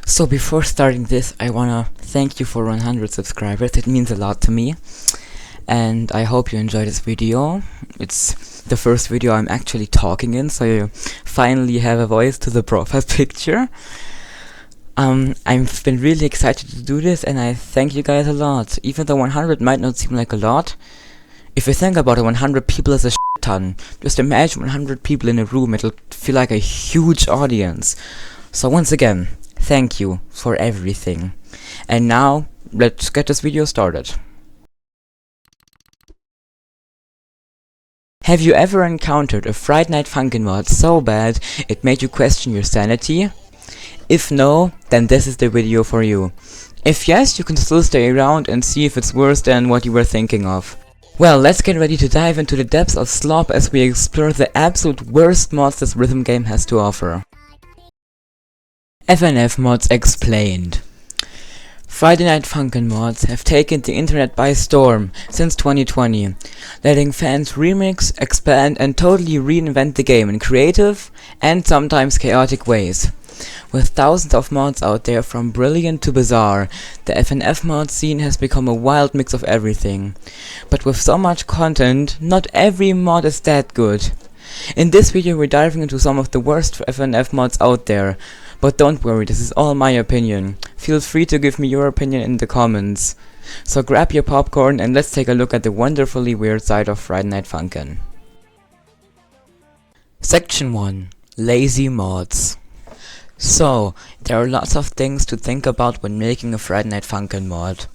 So before starting this, I wanna thank you for 100 subscribers. It means a lot to me, and I hope you enjoy this video. It's the first video I'm actually talking in, so you finally have a voice to the profile picture. I've been really excited to do this, and I thank you guys a lot. Even though 100 might not seem like a lot, if you think about it, 100 people is a ton. Just imagine 100 people in a room, it'll feel like a huge audience. So once again, thank you for everything. And now, let's get this video started. Have you ever encountered a Friday Night Funkin' mod so bad it made you question your sanity? If no, then this is the video for you. If yes, you can still stay around and see if it's worse than what you were thinking of. Well, let's get ready to dive into the depths of slop as we explore the absolute worst mods this rhythm game has to offer. FNF Mods Explained. Friday Night Funkin' mods have taken the internet by storm since 2020, letting fans remix, expand and totally reinvent the game in creative and sometimes chaotic ways. With thousands of mods out there from brilliant to bizarre, the FNF mod scene has become a wild mix of everything. But with so much content, not every mod is that good. In this video we're diving into some of the worst FNF mods out there. But don't worry, this is all my opinion. Feel free to give me your opinion in the comments. So grab your popcorn and let's take a look at the wonderfully weird side of Friday Night Funkin'. Section 1. Lazy mods. So, there are lots of things to think about when making a Friday Night Funkin' mod.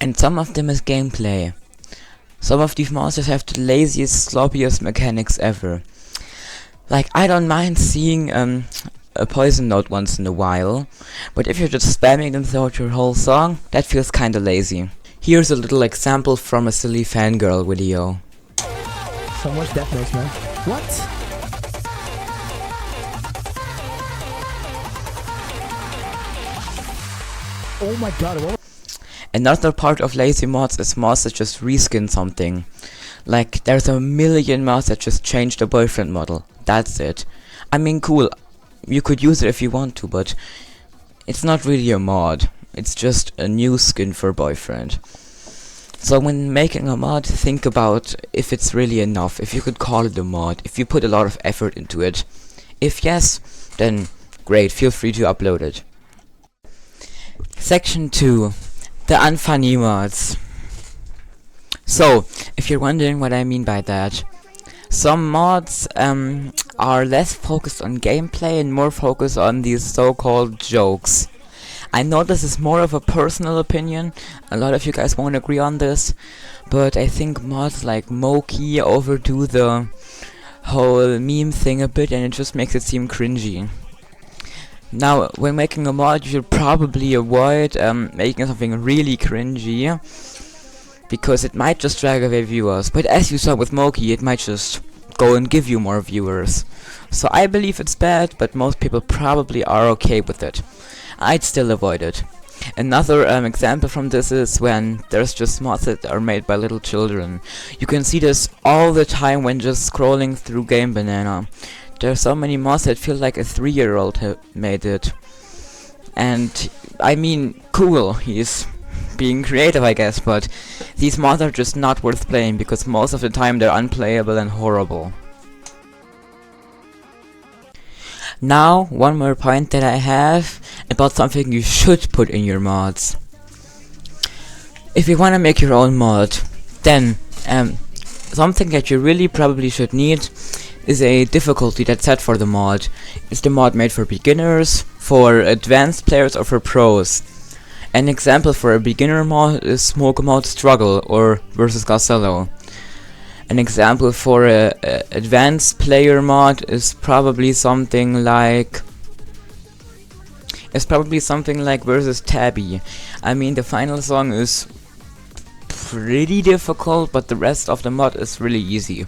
And some of them is gameplay. Some of these mods just have the laziest, sloppiest mechanics ever. Like, I don't mind seeing a poison note once in a while, but if you're just spamming them throughout your whole song, that feels kinda lazy. Here's a little example from a silly fangirl video. So much death notes, man. What? Oh my god, what? Another part of lazy mods is mods that just reskin something. Like, there's a million mods that just change the boyfriend model. That's it. I mean, cool. You could use it if you want to, but it's not really a mod. It's just a new skin for boyfriend. So when making a mod, think about if it's really enough, if you could call it a mod, if you put a lot of effort into it. If yes, then great, feel free to upload it. Section 2. The unfunny mods. So, if you're wondering what I mean by that, some mods are less focused on gameplay and more focused on these so-called jokes. I know this is more of a personal opinion, a lot of you guys won't agree on this, but I think mods like Moki overdo the whole meme thing a bit and it just makes it seem cringy. Now, when making a mod, you should probably avoid making something really cringy, because it might just drag away viewers, but as you saw with Moki, it might just go and give you more viewers. So I believe it's bad, but most people probably are okay with it. I'd still avoid it. Another example from this is when there's just mods that are made by little children. You can see this all the time when just scrolling through Game Banana. There are so many mods that feel like a 3-year-old made it. And, I mean, cool, he's being creative I guess, but these mods are just not worth playing because most of the time they're unplayable and horrible. Now, one more point that I have about something you should put in your mods. If you wanna make your own mod, then something that you really probably should need is a difficulty that's set for the mod. Is the mod made for beginners, for advanced players or for pros? An example for a beginner mod is Smoke Mode Struggle or versus Garcello. An example for a advanced player mod is probably something like versus Tabby. I mean, the final song is pretty difficult, but the rest of the mod is really easy.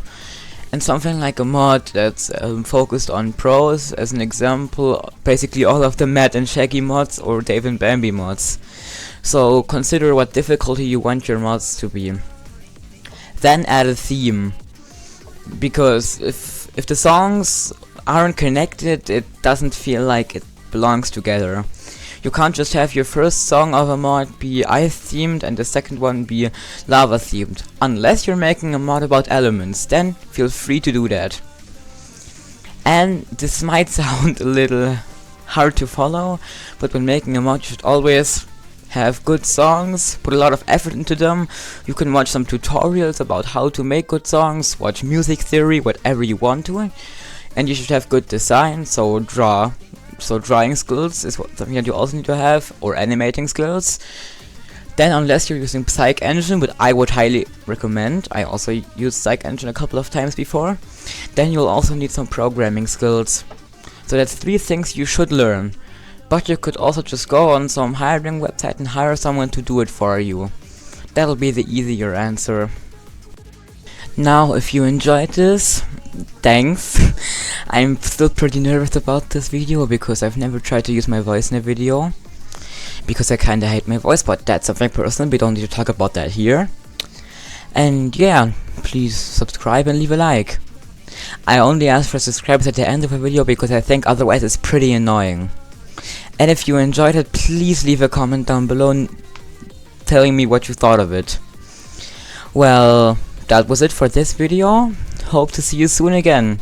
And something like a mod that's focused on pros, as an example, basically all of the Matt and Shaggy mods or Dave and Bambi mods. So consider what difficulty you want your mods to be. Then add a theme, because if the songs aren't connected, it doesn't feel like it belongs together. You can't just have your first song of a mod be ice themed and the second one be lava themed. Unless you're making a mod about elements, then feel free to do that. And this might sound a little hard to follow, but when making a mod you should always have good songs, put a lot of effort into them. You can watch some tutorials about how to make good songs, watch music theory, whatever you want to. And you should have good design, so drawing skills is something that you also need to have, or animating skills. Then unless you're using PsychEngine, which I would highly recommend, I also used PsychEngine a couple of times before, then you'll also need some programming skills. So that's 3 things you should learn. But you could also just go on some hiring website and hire someone to do it for you. That'll be the easier answer. Now, if you enjoyed this, thanks. I'm still pretty nervous about this video because I've never tried to use my voice in a video. Because I kinda hate my voice, but that's something personal, we don't need to talk about that here. And yeah, please subscribe and leave a like. I only ask for subscribers at the end of a video because I think otherwise it's pretty annoying. And if you enjoyed it, please leave a comment down below telling me what you thought of it. Well, that was it for this video. Hope to see you soon again.